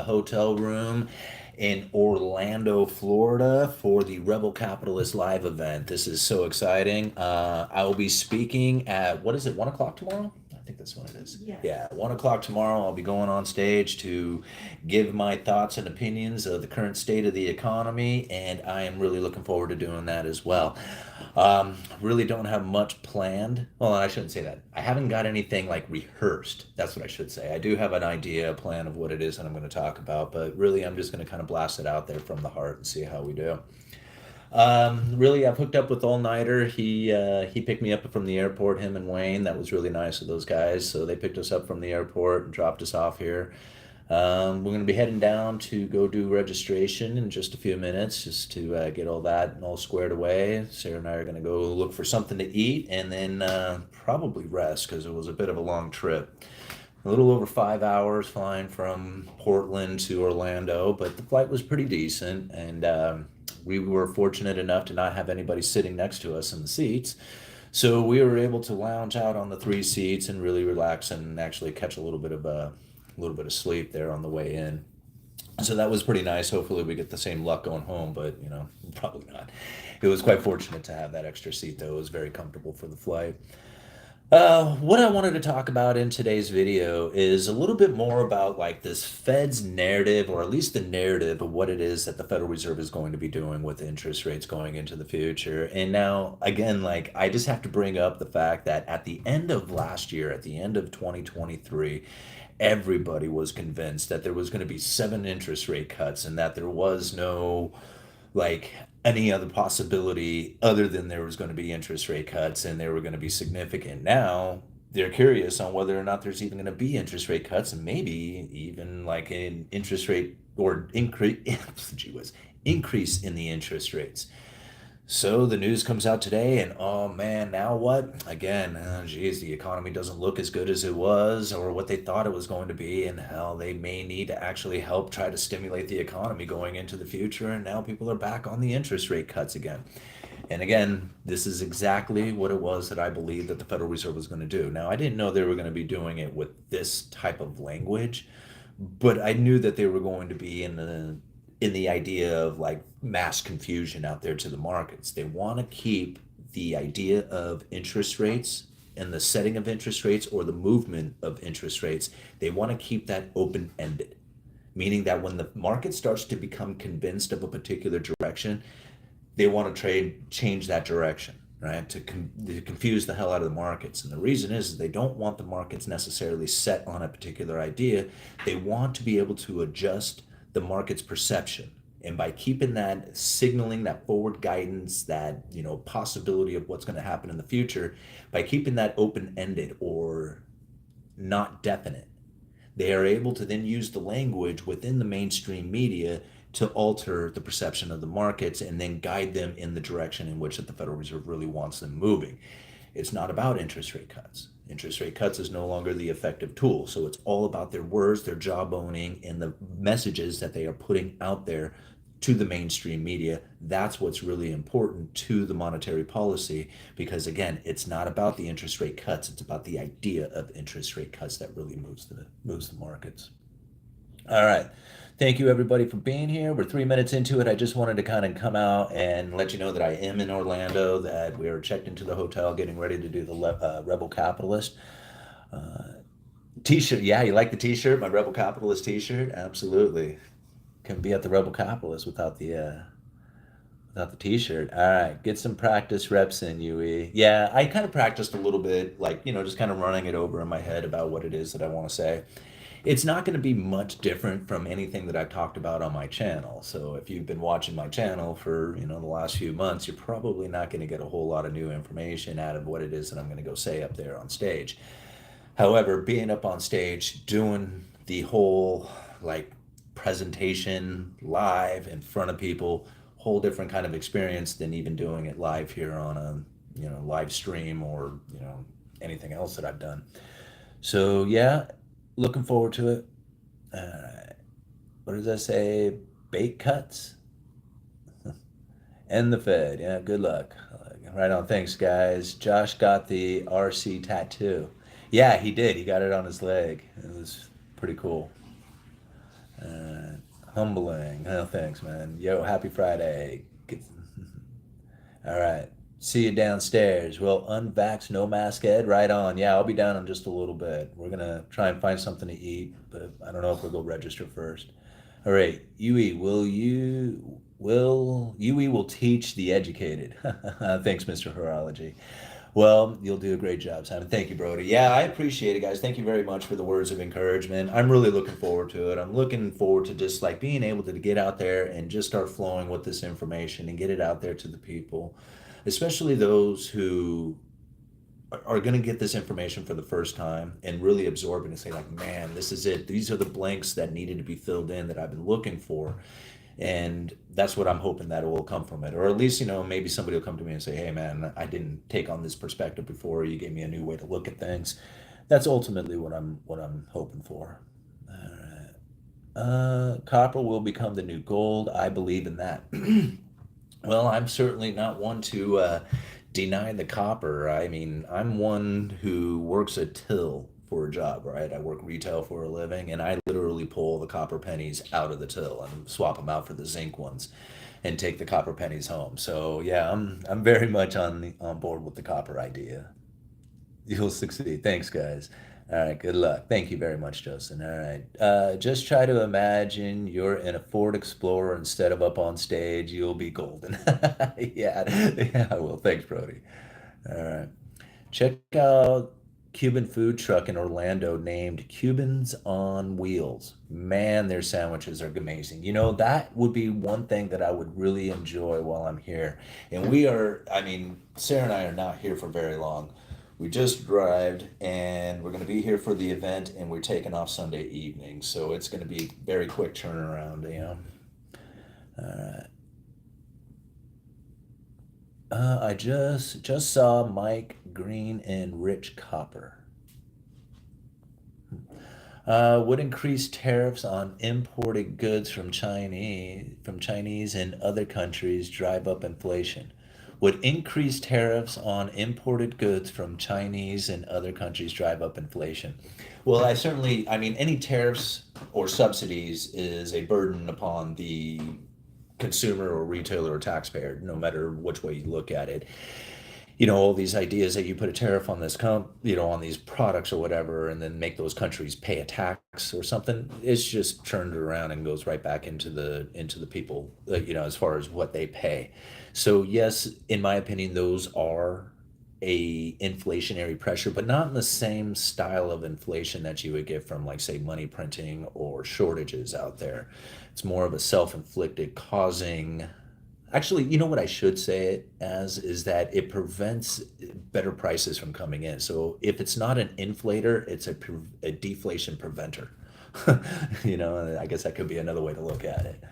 hotel room in Orlando, Florida for the Rebel Capitalist Live event. This is so exciting. I will be speaking at, what is it, 1 o'clock tomorrow? I think that's when it is. Yes. Yeah, 1 o'clock tomorrow. I'll be going on stage to give my thoughts and opinions of the current state of the economy, and I am really looking forward to doing that as well. Really don't have much planned. Well, I shouldn't say that. I haven't got anything like rehearsed. That's what I should say. I do have an idea, a plan of what it is that I'm going to talk about, but really I'm just going to kind of blast it out there from the heart and see how we do. Really, I've hooked up with All Nighter. He picked me up from the airport. Him and Wayne. That was really nice of those guys. So they picked us up from the airport and dropped us off here. We're going to be heading down to go do registration in just a few minutes, just to get all that all squared away. Sarah and I are going to go look for something to eat and then probably rest because it was a bit of a long trip. A little over 5 hours flying from Portland to Orlando, but the flight was pretty decent, and we were fortunate enough to not have anybody sitting next to us in the seats. So we were able to lounge out on the three seats and really relax and actually catch a little bit of sleep there on the way in. So that was pretty nice. Hopefully we get the same luck going home, but probably not. It was quite fortunate to have that extra seat though. It was very comfortable for the flight. What I wanted to talk about in today's video is a little bit more about like this Fed's narrative, or at least the narrative of what it is that the Federal Reserve is going to be doing with interest rates going into the future. And now, again, like I just have to bring up the fact that at the end of last year, at the end of 2023, everybody was convinced that there was going to be seven interest rate cuts and that there was no like any other possibility other than there was going to be interest rate cuts and they were going to be significant. Now they're curious on whether or not there's even going to be interest rate cuts and maybe even like an interest rate or increase increase in the interest rates. So the news comes out today, and oh man, now what? Again, geez, the economy doesn't look as good as it was or what they thought it was going to be, and hell, they may need to actually help try to stimulate the economy going into the future. And now people are back on the interest rate cuts again. And again, this is exactly what it was that I believed that the Federal Reserve was going to do. Now, I didn't know they were going to be doing it with this type of language, but I knew that they were going to be in the idea of like mass confusion out there to the markets. They want to keep the idea of interest rates and the setting of interest rates or the movement of interest rates, they want to keep that open ended, meaning that when the market starts to become convinced of a particular direction, they want to change that direction, right? To confuse the hell out of the markets. And the reason is they don't want the markets necessarily set on a particular idea. They want to be able to adjust the market's perception. And by keeping that, signaling that forward guidance, that possibility of what's going to happen in the future, by keeping that open-ended or not definite, they are able to then use the language within the mainstream media to alter the perception of the markets and then guide them in the direction in which that the Federal Reserve really wants them moving. It's not about interest rate cuts. Interest rate cuts is no longer the effective tool. So it's all about their words, their job owning, and the messages that they are putting out there to the mainstream media. That's what's really important to the monetary policy, because again, it's not about the interest rate cuts. It's about the idea of interest rate cuts that really moves the markets. All right. Thank you everybody for being here. We're 3 minutes into it. I just wanted to kind of come out and let you know that I am in Orlando, that we are checked into the hotel, getting ready to do the Rebel Capitalist t-shirt. Yeah, you like the t-shirt? My Rebel Capitalist t-shirt? Absolutely. Can be at the Rebel Capitalist without the t-shirt. All right, get some practice reps in, UE. Yeah, I kind of practiced a little bit, like, just kind of running it over in my head about what it is that I want to say. It's not going to be much different from anything that I've talked about on my channel. So if you've been watching my channel for, the last few months, you're probably not going to get a whole lot of new information out of what it is that I'm going to go say up there on stage. However, being up on stage, doing the whole like presentation live in front of people, whole different kind of experience than even doing it live here on a, live stream or, anything else that I've done. So yeah, looking forward to it. What does that say? Bait cuts and the Fed. Yeah, good luck. Right on. Thanks, guys. Josh got the RC tattoo. Yeah, he did. He got it on his leg. It was pretty cool. Humbling. Oh, thanks, man. Yo, happy Friday. All right. See you downstairs. Well, unvax, no mask ed, right on. Yeah, I'll be down in just a little bit. We're gonna try and find something to eat, but I don't know if we'll go register first. All right, UE, will UE will teach the educated. Thanks, Mr. Horology. Well, you'll do a great job, Simon. Thank you, Brody. Yeah, I appreciate it, guys. Thank you very much for the words of encouragement. I'm really looking forward to it. I'm looking forward to just like being able to get out there and just start flowing with this information and get it out there to the people, especially those who are going to get this information for the first time and really absorb it and say like, man, this is it. These are the blanks that needed to be filled in that I've been looking for. And that's what I'm hoping that it will come from it. Or at least, maybe somebody will come to me and say, hey, man, I didn't take on this perspective before. You gave me a new way to look at things. That's ultimately what I'm hoping for. All right. Copper will become the new gold. I believe in that. Well, I'm certainly not one to deny the copper. I mean, I'm one who works a till for a job, right? I work retail for a living, and I literally pull the copper pennies out of the till and swap them out for the zinc ones, and take the copper pennies home. So yeah, I'm very much on board with the copper idea. You'll succeed. Thanks, guys. All right, good luck. Thank you very much, Justin. All right. Just try to imagine you're in a Ford Explorer instead of up on stage. You'll be golden. Yeah, yeah, I will. Thanks, Brody. All right. Check out Cuban food truck in Orlando named Cubans on Wheels. Man, their sandwiches are amazing. That would be one thing that I would really enjoy while I'm here. And I mean, Sarah and I are not here for very long. We just arrived and we're going to be here for the event and we're taking off Sunday evening. So it's going to be very quick turnaround. All right. I just saw Mike Green and Rich Copper. Would increase tariffs on imported goods from Chinese and other countries drive up inflation. Would increase tariffs on imported goods from Chinese and other countries drive up inflation? Well, I mean, any tariffs or subsidies is a burden upon the consumer or retailer or taxpayer, no matter which way you look at it. All these ideas that you put a tariff on on these products or whatever, and then make those countries pay a tax or something, it's just turned around and goes right back into the people, as far as what they pay. So yes, in my opinion, those are a inflationary pressure, but not in the same style of inflation that you would get from, like, say, money printing or shortages out there. It's more of a self-inflicted causing. Actually, you know what I should say it as is that it prevents better prices from coming in. So if it's not an inflator, it's a deflation preventer. I guess that could be another way to look at it.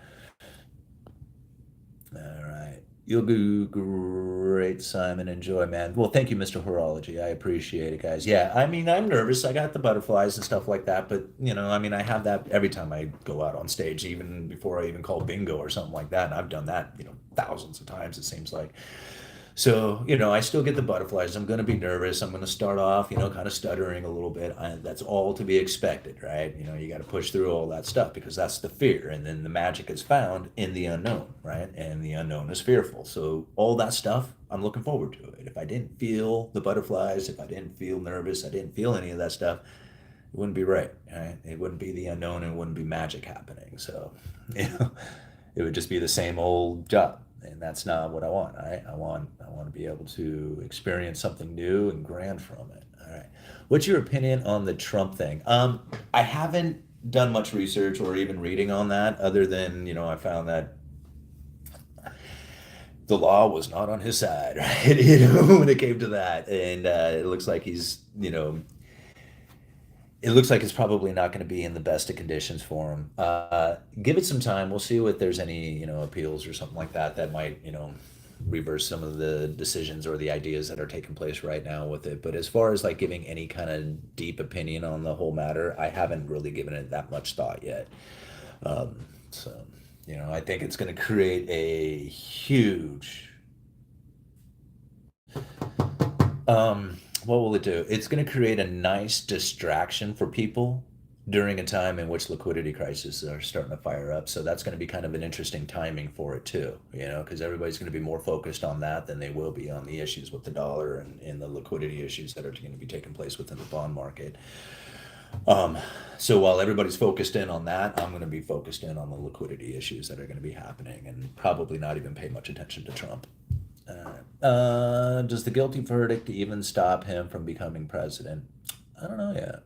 All right. You'll do great, Simon. Enjoy, man. Well, thank you, Mr. Horology. I appreciate it, guys. Yeah, I mean, I'm nervous. I got the butterflies and stuff like that, but I mean, I have that every time I go out on stage, even before I even call bingo or something like that. And I've done that, thousands of times, it seems like. So, I still get the butterflies. I'm going to be nervous. I'm going to start off, kind of stuttering a little bit. That's all to be expected, right? You got to push through all that stuff because that's the fear. And then the magic is found in the unknown, right? And the unknown is fearful. So, all that stuff, I'm looking forward to it. If I didn't feel the butterflies, if I didn't feel nervous, I didn't feel any of that stuff, it wouldn't be right? It wouldn't be the unknown and it wouldn't be magic happening. So, you know, it would just be the same old job. And that's not what I want. All right. I want to be able to experience something new and grand from it. All right. What's your opinion on the Trump thing? I haven't done much research or even reading on that, other than, I found that the law was not on his side, right? When it came to that. And it looks like it's probably not going to be in the best of conditions for him. Give it some time. We'll see if there's any, appeals or something like that that might, reverse some of the decisions or the ideas that are taking place right now with it. But as far as like giving any kind of deep opinion on the whole matter, I haven't really given it that much thought yet. So, I think it's going to create a huge, what will it do? It's going to create a nice distraction for people during a time in which liquidity crises are starting to fire up. So that's going to be kind of an interesting timing for it too, because everybody's going to be more focused on that than they will be on the issues with the dollar and the liquidity issues that are going to be taking place within the bond market. Um, so while everybody's focused in on that, I'm going to be focused in on the liquidity issues that are going to be happening and probably not even pay much attention to Trump. Does the guilty verdict even stop him from becoming president? I don't know yet.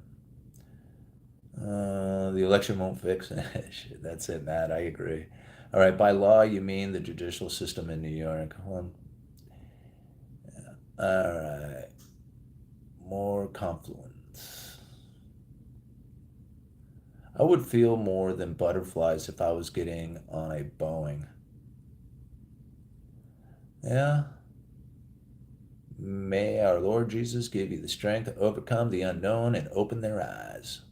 The election won't fix it. Shit, that's it, Matt. I agree. All right, by law, you mean the judicial system in New York? Well, all right. More confluence. I would feel more than butterflies if I was getting on a Boeing. Yeah. May our Lord Jesus give you the strength to overcome the unknown and open their eyes.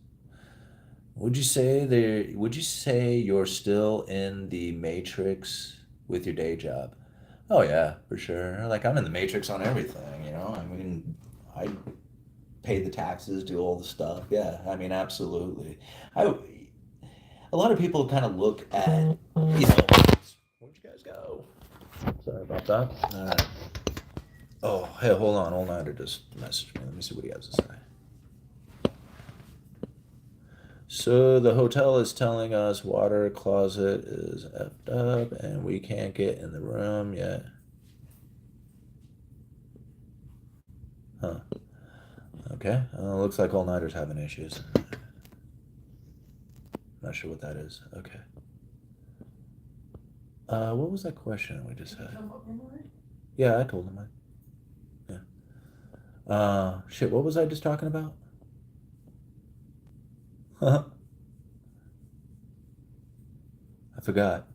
Would you say you're still in the matrix with your day job? Oh yeah, for sure. Like I'm in the matrix on everything. I mean, I pay the taxes, do all the stuff. Yeah, I mean, absolutely. I A lot of people kind of look at. Where'd you guys go? Sorry about that. All right. Oh, hey, hold on. To just message me. Let me see what he has to say. So the hotel is telling us water closet is effed up and we can't get in the room yet. Huh. Okay. Looks like all nighters having issues. Not sure what that is. Okay. What was that question we just had? Yeah, I told him. Yeah. Shit. What was I just talking about? I forgot.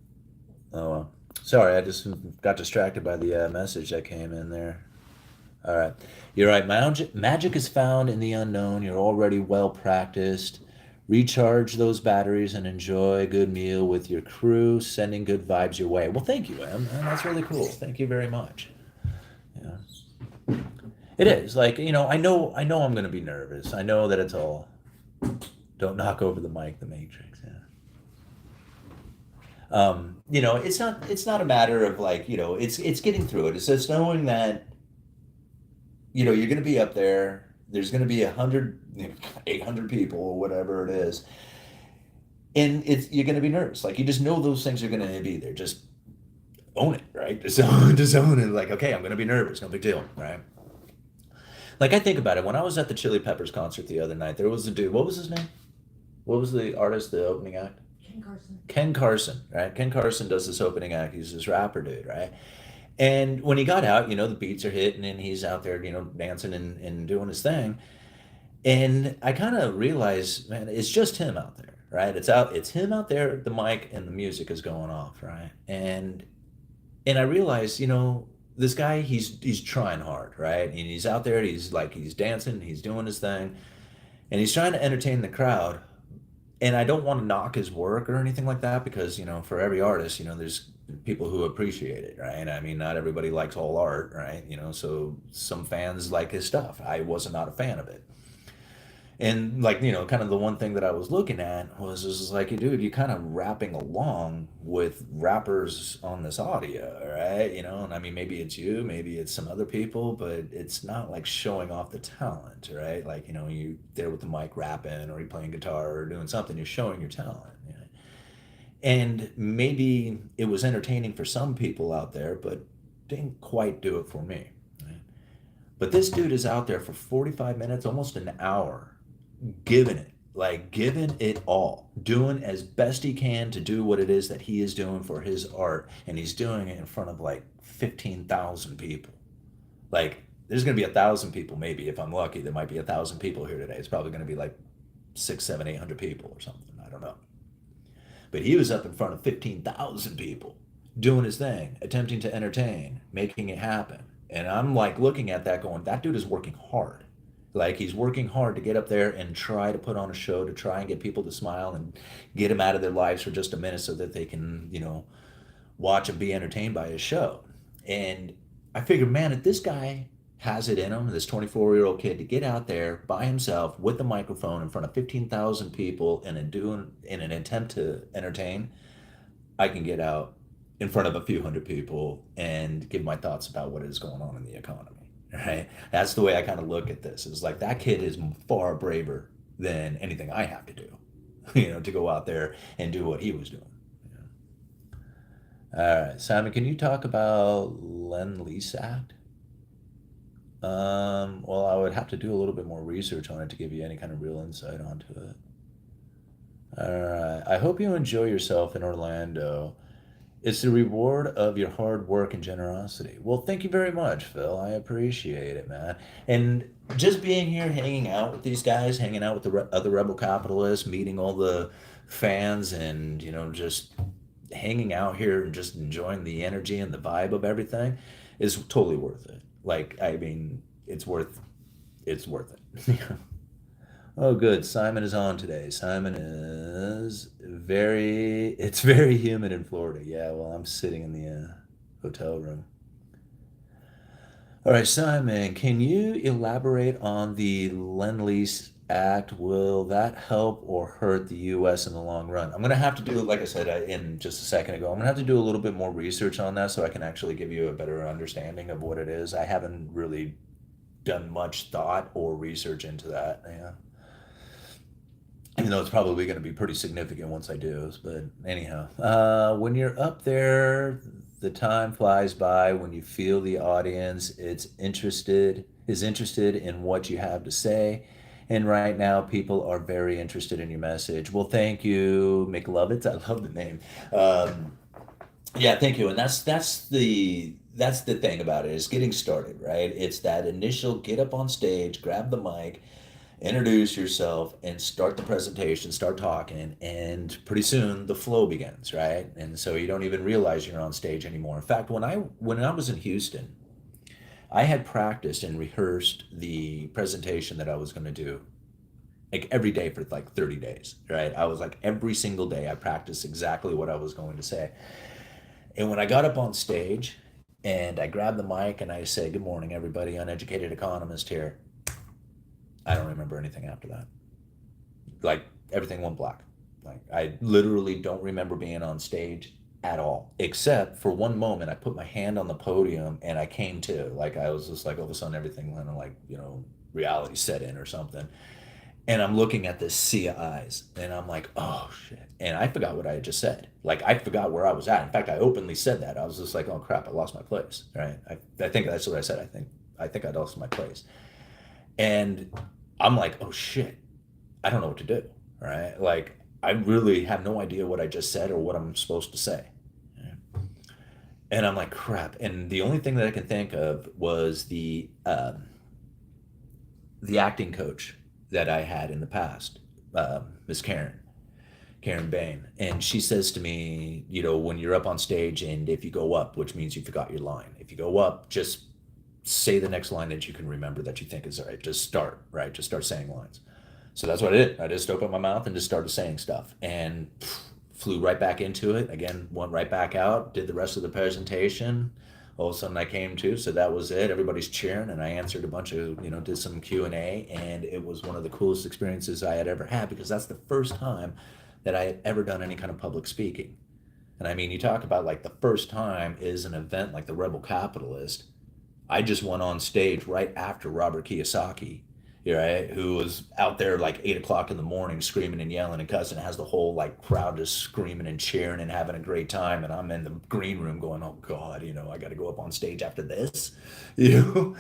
Oh well. Sorry, I just got distracted by the message that came in there. All right. You're right. Magic is found in the unknown. You're already well practiced. Recharge those batteries and enjoy a good meal with your crew, sending good vibes your way. Well, thank you, Em. That's really cool. Thank you very much. Yeah. It is. I know I'm going to be nervous. I know that it's all. Don't knock over the mic, the Matrix. Yeah. It's not a matter of it's getting through it. It's just knowing that you're going to be up there. There's going to be 100, 800 people or whatever it is, and you're going to be nervous. Like you just know those things are going to be there. Just own it, right? Just own it. Like, okay, I'm going to be nervous. No big deal, right? Like I think about it. When I was at the Chili Peppers concert the other night, there was a dude. What was his name? What was the artist, the opening act? Ken Carson. Ken Carson, right? Ken Carson does this opening act. He's this rapper dude, right? And when he got out, the beats are hitting and he's out there, dancing and doing his thing. And I kind of realized, man, it's just him out there, right? It's him out there, the mic and the music is going off, right? And I realized, this guy, he's trying hard, right? And he's out there, he's dancing, he's doing his thing, and he's trying to entertain the crowd. And I don't want to knock his work or anything like that because, for every artist, there's people who appreciate it, right? I mean, not everybody likes all art, right? So some fans like his stuff. I was not a fan of it. And kind of the one thing that I was looking at was like, dude, you kind of rapping along with rappers on this audio, right? And I mean, maybe it's you, maybe it's some other people, but it's not like showing off the talent, right? Like, you there with the mic rapping or you playing guitar or doing something, you're showing your talent. And maybe it was entertaining for some people out there, but didn't quite do it for me. Right? But this dude is out there for 45 minutes, almost an hour, giving it all, doing as best he can to do what it is that he is doing for his art, and he's doing it in front of like 15,000 people. Like there's gonna be 1,000 people, maybe if I'm lucky. There might be 1,000 people here today. It's probably gonna be like 6, 7, 800 people or something. I don't know. But he was up in front of 15,000 people, doing his thing, attempting to entertain, making it happen. And I'm like looking at that, going, that dude is working hard. Like he's working hard to get up there and try to put on a show, to try and get people to smile and get them out of their lives for just a minute so that they can, watch and be entertained by his show. And I figured, man, if this guy has it in him, this 24-year-old kid, to get out there by himself with a microphone in front of 15,000 people in an attempt to entertain, I can get out in front of a few hundred people and give my thoughts about what is going on in the economy, right? That's the way I kind of look at this. It's like that kid is far braver than anything I have to do, to go out there and do what he was doing. All right, Simon, can you talk about Lend-Lease Act? Well, I would have to do a little bit more research on it to give you any kind of real insight onto it. All right. I hope you enjoy yourself in Orlando. It's the reward of your hard work and generosity. Well, thank you very much, Phil. I appreciate it, man. And just being here, hanging out with these guys, hanging out with the other rebel capitalists, meeting all the fans, and just hanging out here and just enjoying the energy and the vibe of everything is totally worth it. Like, I mean, it's worth it. Oh, good. Simon is on today. It's very humid in Florida. Yeah, well, I'm sitting in the hotel room. All right, Simon, can you elaborate on the Lend-Lease Act? Will that help or hurt the U.S. in the long run? I'm going to have to do, like I said in just a second ago, I'm going to have to do a little bit more research on that so I can actually give you a better understanding of what it is. I haven't really done much thought or research into that. Yeah. Even though it's probably going to be pretty significant once I do. But anyhow, when you're up there, the time flies by when you feel the audience is interested in what you have to say. And right now, people are very interested in your message. Well, thank you, McLovitz. I love the name. Yeah, thank you. And that's the thing about it is getting started, right? It's that initial get up on stage, grab the mic, introduce yourself, and start the presentation, start talking, and pretty soon the flow begins, right? And so you don't even realize you're on stage anymore. In fact, when I was in Houston, I had practiced and rehearsed the presentation that I was going to do like every day for like 30 days, right? I was like every single day I practiced exactly what I was going to say. And when I got up on stage and I grabbed the mic and I said, "Good morning, everybody, Uneducated Economist here," I don't remember anything after that. Like everything went black. Like I literally don't remember being on stage at all, except for one moment I put my hand on the podium and I came to. Like I was just like all of a sudden everything kind of like, reality set in or something. And I'm looking at this sea of eyes and I'm like, oh shit. And I forgot what I had just said. Like I forgot where I was at. In fact, I openly said that. I was just like, oh crap, I lost my place. Right. I think that's what I said. I think I lost my place. And I'm like, oh shit, I don't know what to do, right? Like, I really have no idea what I just said or what I'm supposed to say. And I'm like, crap. And the only thing that I can think of was the acting coach that I had in the past, Miss Karen Bain. And she says to me, when you're up on stage and if you go up, which means you forgot your line, if you go up, just say the next line that you can remember that you think is all right. Just start, right? Just start saying lines. So that's what I did. I just opened my mouth and just started saying stuff and flew right back into it. Again, went right back out, did the rest of the presentation. All of a sudden I came to, so that was it. Everybody's cheering and I answered a bunch of, did some Q&A, and it was one of the coolest experiences I had ever had because that's the first time that I had ever done any kind of public speaking. And I mean, you talk about like the first time is an event like the Rebel Capitalist. I just went on stage right after Robert Kiyosaki, right, who was out there like 8 o'clock in the morning screaming and yelling and cussing, has the whole like crowd just screaming and cheering and having a great time. And I'm in the green room going, oh God, I got to go up on stage after this, you know.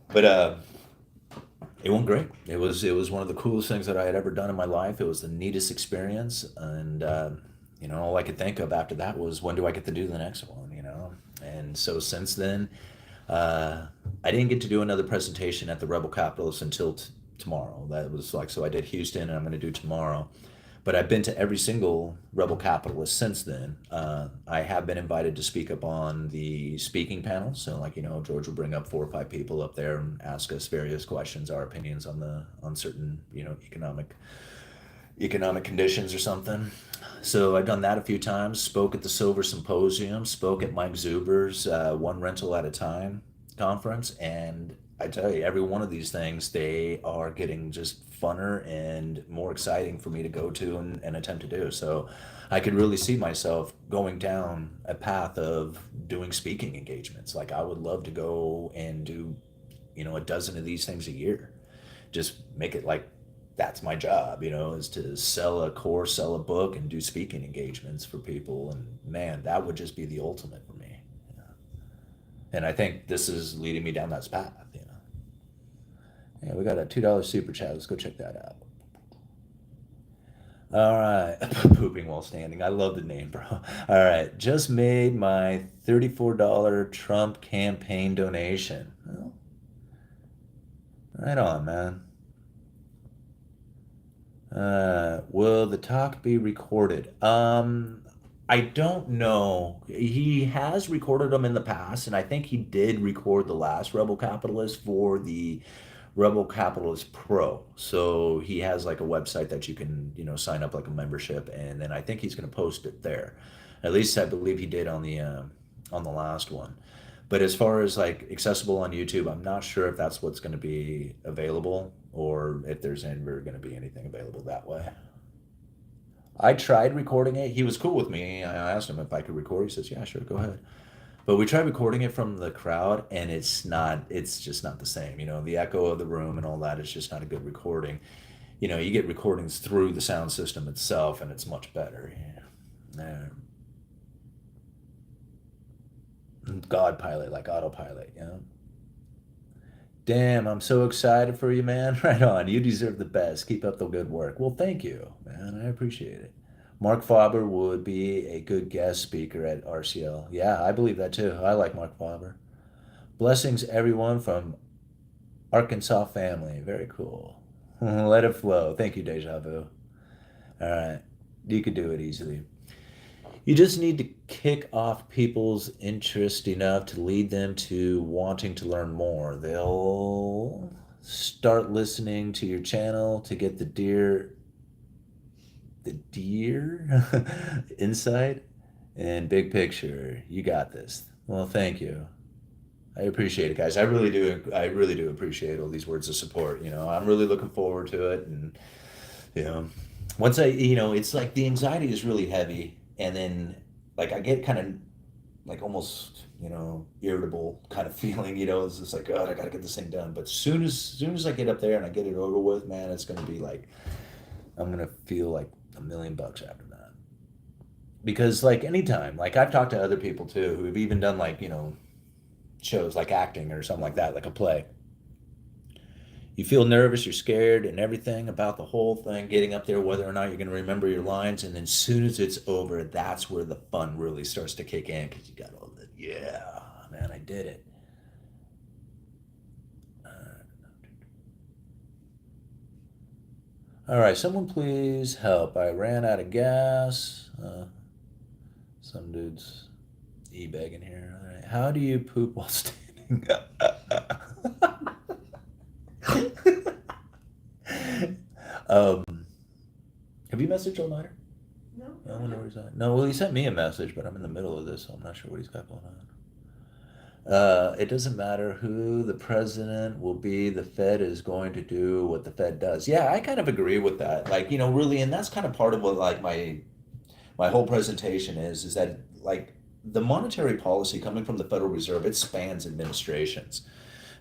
But it went great. It was one of the coolest things that I had ever done in my life. It was the neatest experience. And, all I could think of after that was, when do I get to do the next one. And so since then, I didn't get to do another presentation at the Rebel Capitalist until tomorrow. That was like, so I did Houston and I'm going to do tomorrow. But I've been to every single Rebel Capitalist since then. I have been invited to speak up on the speaking panel. So like, George will bring up 4 or 5 people up there and ask us various questions, our opinions on certain, economic conditions or something. So I've done that a few times, spoke at the Silver Symposium, spoke at Mike Zuber's One Rental at a Time conference, and I tell you, every one of these things, they are getting just funner and more exciting for me to go to and attempt to do. So I could really see myself going down a path of doing speaking engagements. Like I would love to go and do, a dozen of these things a year. Just make it like that's my job, is to sell a course, sell a book, and do speaking engagements for people. And man, that would just be the ultimate for me. And I think this is leading me down that path. Yeah, we got a $2 super chat. Let's go check that out. All right. Pooping while standing. I love the name, bro. All right. Just made my $34 Trump campaign donation. Well, right on, man. Will the talk be recorded? I don't know. He has recorded them in the past, and I think he did record the last Rebel Capitalist for the Rebel Capitalist Pro. So he has like a website that you can, sign up like a membership, and then I think he's going to post it there. At least I believe he did on the last one. But as far as like accessible on YouTube, I'm not sure if that's what's going to be available or if there's ever going to be anything available that way. I tried recording it. He was cool with me. I asked him if I could record. He says, "Yeah, sure, go ahead." But we tried recording it from the crowd, and it's just not the same. The echo of the room and all that is just not a good recording. You get recordings through the sound system itself, and it's much better. Yeah. God pilot, like autopilot, Damn, I'm so excited for you, man. Right on. You deserve the best. Keep up the good work. Well, thank you, man. I appreciate it. Mark Faber would be a good guest speaker at RCL. Yeah, I believe that too. I like Mark Faber. Blessings, everyone from Arkansas family. Very cool. Let it flow. Thank you, Deja Vu. All right. You could do it easily. You just need to kick off people's interest enough to lead them to wanting to learn more. They'll start listening to your channel to get the deer insight and big picture. You got this. Well, thank you. I appreciate it, guys. I really do. I really do appreciate all these words of support. I'm really looking forward to it, and you know, once it's like the anxiety is really heavy, and then like I get kind of like almost irritable kind of feeling. It's just like, God, I gotta get this thing done. But soon as I get up there and I get it over with, man, it's gonna be like I'm gonna feel like $1 million after that. Because like anytime, like I've talked to other people too who have even done like shows like acting or something like that, like a play. You feel nervous, you're scared, and everything about the whole thing, getting up there, whether or not you're going to remember your lines. And then as soon as it's over, that's where the fun really starts to kick in because you got all the, yeah, man, I did it. All right, someone please help. I ran out of gas. Some dude's e-begging here. All right. How do you poop while standing? um, have you messaged all nighter? No. I wonder where he's at. No, well, he sent me a message, but I'm in the middle of this, so I'm not sure what he's got going on. It doesn't matter who the president will be, the Fed is going to do what the Fed does. Yeah, I kind of agree with that. Like, really, and that's kind of part of what like my whole presentation is that like the monetary policy coming from the Federal Reserve, it spans administrations.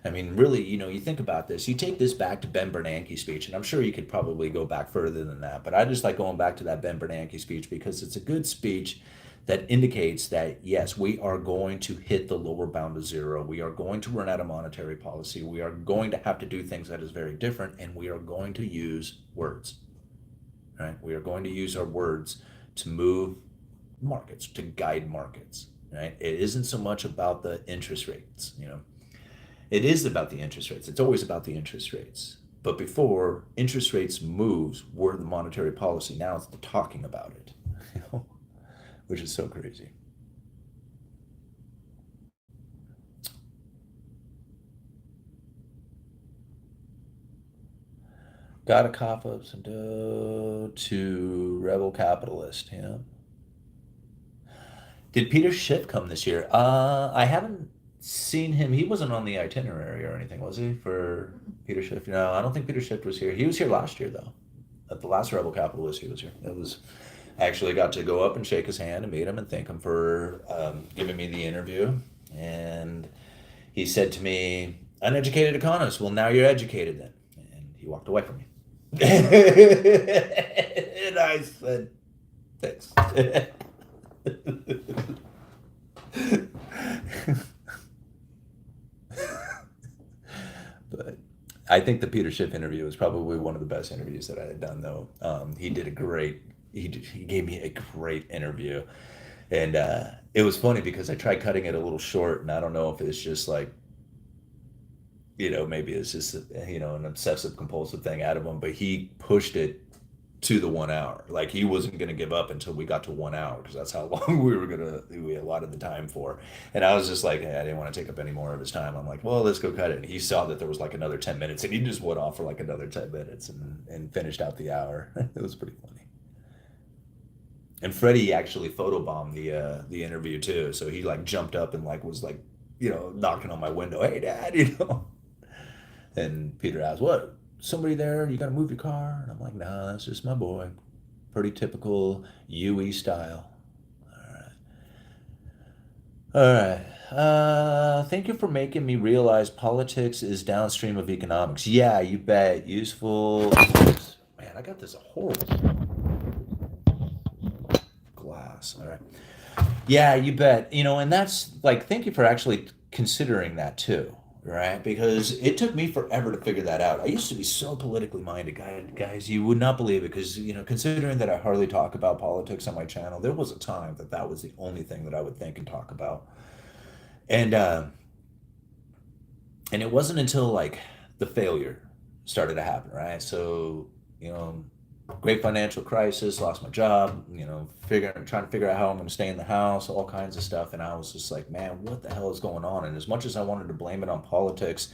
I mean, really, you think about this. You take this back to Ben Bernanke's speech, and I'm sure you could probably go back further than that. But I just like going back to that Ben Bernanke speech because it's a good speech that indicates that, yes, we are going to hit the lower bound of zero. We are going to run out of monetary policy. We are going to have to do things that is very different, and we are going to use words, right? We are going to use our words to move markets, to guide markets, right? It isn't so much about the interest rates. It is about the interest rates. It's always about the interest rates. But before interest rates moves were the monetary policy. Now it's the talking about it, you know, which is so crazy. Got a cough up some dough to Rebel Capitalist. Did Peter Schiff come this year? I haven't seen him. He wasn't on the itinerary or anything, was he, for Peter Schiff? No, I don't think Peter Schiff was here. He was here last year, though. At the last Rebel Capitalist, he was here. It was I actually got to go up and shake his hand and meet him and thank him for giving me the interview. And he said to me, "Uneducated economist. Well, now you're educated then." And he walked away from me. And I said, "Thanks." But I think the Peter Schiff interview was probably one of the best interviews that I had done, though. He did a great, he gave me a great interview. And it was funny because I tried cutting it a little short, and I don't know if it's just like, maybe it's just, an obsessive compulsive thing out of him, but he pushed it to the 1 hour. Like he wasn't going to give up until we got to 1 hour because that's how long we allotted the time for. And I was just like, hey, I didn't want to take up any more of his time. I'm like, well, let's go cut it. And he saw that there was like another 10 minutes and he just went off for like another 10 minutes and finished out the hour. It was pretty funny. And Freddie actually photobombed the interview too. So he like jumped up and like was like, knocking on my window, "Hey dad." And Peter asked, "What? Somebody there? You got to move your car?" And I'm like, "No, that's just my boy." Pretty typical UE style. All right. All right. Thank you for making me realize politics is downstream of economics. Yeah, you bet. Useful. Man, I got this horrible glass. All right. Yeah, you bet. And that's like, thank you for actually considering that too, right? Because it took me forever to figure that out. I used to be so politically minded, guys, you would not believe it. Because, considering that I hardly talk about politics on my channel, there was a time that that was the only thing that I would think and talk about. And, and it wasn't until like the failure started to happen, right? So, you know, great financial crisis, lost my job, trying to figure out how I'm going to stay in the house, all kinds of stuff. And I was just like, man, what the hell is going on? And as much as I wanted to blame it on politics,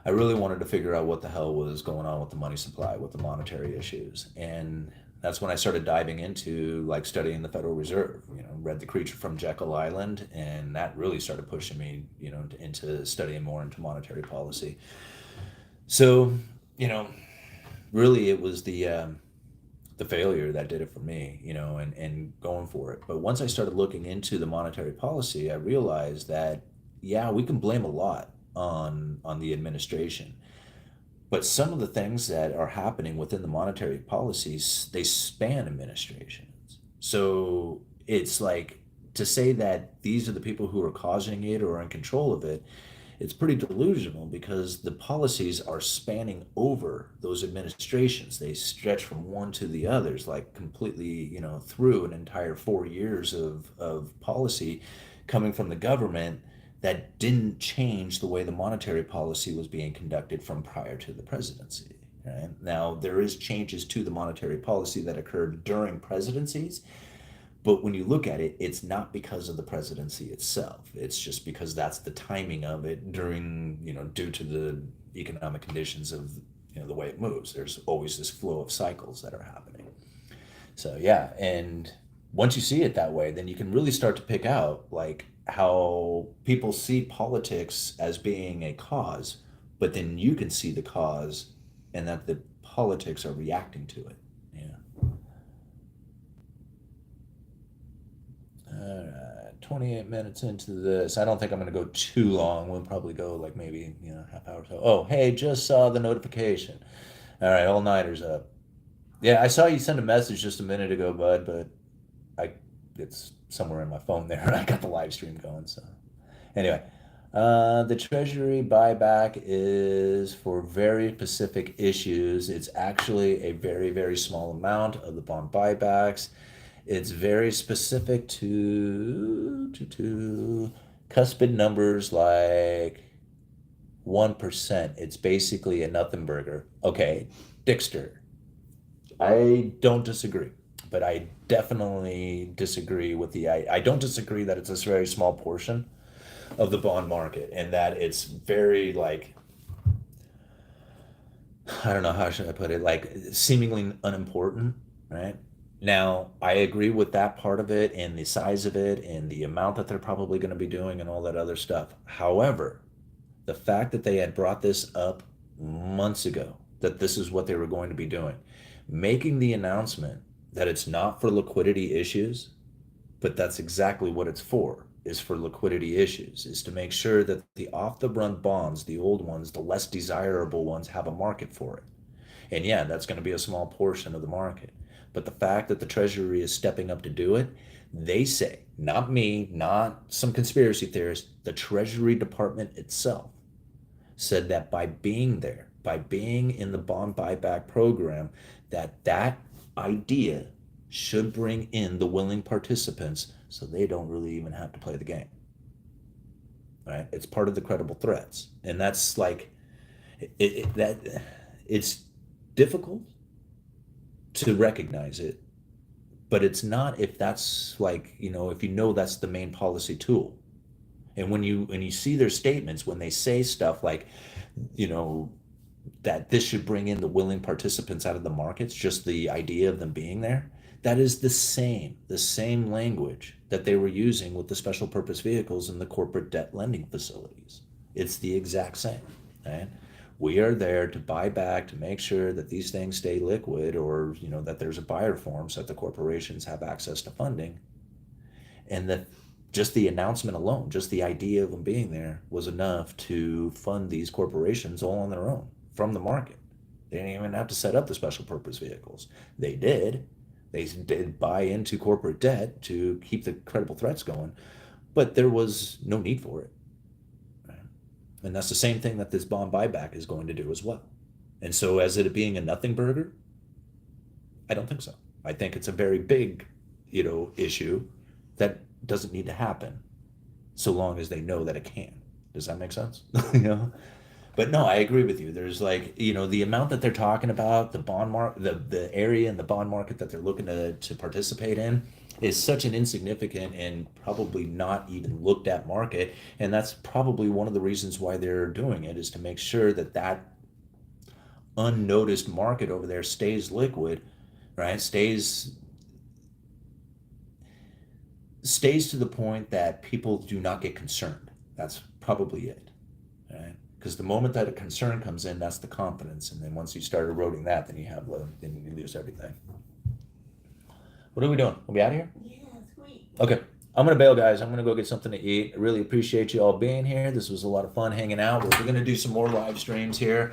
I really wanted to figure out what the hell was going on with the money supply, with the monetary issues. And that's when I started diving into like studying the Federal Reserve, read The Creature from Jekyll Island. And that really started pushing me, into studying more into monetary policy. So, you know, really it was the failure that did it for me, and going for it. But once I started looking into the monetary policy, I realized that, yeah, we can blame a lot on the administration, but some of the things that are happening within the monetary policies, they span administrations. So it's like to say that these are the people who are causing it or are in control of it, it's pretty delusional because the policies are spanning over those administrations. They stretch from one to the others, like completely, through an entire 4 years of policy coming from the government that didn't change the way the monetary policy was being conducted from prior to the presidency. Right? Now, there is changes to the monetary policy that occurred during presidencies, but when you look at it, it's not because of the presidency itself. It's just because that's the timing of it during, due to the economic conditions of, the way it moves. There's always this flow of cycles that are happening. So, yeah. And once you see it that way, then you can really start to pick out like how people see politics as being a cause, but then you can see the cause and that the politics are reacting to it. Yeah. All right, 28 minutes into this. I don't think I'm going to go too long. We'll probably go like maybe, half hour or so. Oh, hey, just saw the notification. All right, all nighters up. Yeah, I saw you send a message just a minute ago, bud, but I it's somewhere in my phone there. I got the live stream going. So anyway, the Treasury buyback is for very specific issues. It's actually a very, very small amount of the bond buybacks. It's very specific to cuspid numbers like 1%. It's basically a nothing burger. Okay, Dixter. I don't disagree, but I definitely disagree with I don't disagree that it's a very small portion of the bond market and that it's very like, I don't know, how should I put it, like seemingly unimportant, right? Now, I agree with that part of it and the size of it and the amount that they're probably going to be doing and all that other stuff. However, the fact that they had brought this up months ago, that this is what they were going to be doing, making the announcement that it's not for liquidity issues, but that's exactly what it's for, is for liquidity issues, is to make sure that the off the run bonds, the old ones, the less desirable ones, have a market for it. And yeah, that's going to be a small portion of the market. But the fact that the Treasury is stepping up to do it, they say, not me, not some conspiracy theorist, the Treasury Department itself said that by being there, by being in the bond buyback program, that idea should bring in the willing participants so they don't really even have to play the game. Right? It's part of the credible threats. And that's like that it's difficult to recognize it, but it's not if that's like, if that's the main policy tool. And when you see their statements, when they say stuff like, you know, that this should bring in the willing participants out of the markets, just the idea of them being there, that is the same language that they were using with the special purpose vehicles and the corporate debt lending facilities. It's the exact same, right? We are there to buy back, to make sure that these things stay liquid, or that there's a buyer form so that the corporations have access to funding. And that just the announcement alone, just the idea of them being there, was enough to fund these corporations all on their own from the market. They didn't even have to set up the special purpose vehicles. They did buy into corporate debt to keep the credible threats going, but there was no need for it. Right? And that's the same thing that this bond buyback is going to do as well. And so, as it being a nothing burger, I don't think so. I think it's a very big, issue that doesn't need to happen, so long as they know that it can. Does that make sense? you know? But no, I agree with you. There's like, the amount that they're talking about, the bond market, the area in the bond market that they're looking to participate in is such an insignificant and probably not even looked at market. And that's probably one of the reasons why they're doing it, is to make sure that that unnoticed market over there stays liquid, right? Stays to the point that people do not get concerned. That's probably it, right? Because the moment that a concern comes in, that's the confidence, and then once you start eroding that, then you lose everything. What are we doing? Are we out of here? Yeah, sweet. Okay. I'm gonna bail, guys. I'm gonna go get something to eat. I really appreciate you all being here. This was a lot of fun hanging out. We're gonna do some more live streams here,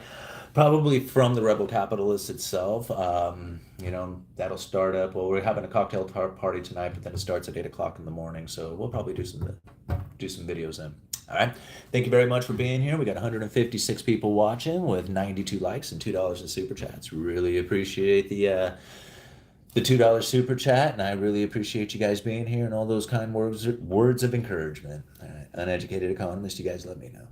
probably from the Rebel Capitalist itself. That'll start up. Well, we're having a cocktail party tonight, but then it starts at 8 o'clock in the morning. So we'll probably do some videos then. All right. Thank you very much for being here. We got 156 people watching with 92 likes and $2 in super chats. Really appreciate the $2 super chat, and I really appreciate you guys being here and all those kind words of encouragement. All right. Uneducated Economist, you guys let me know.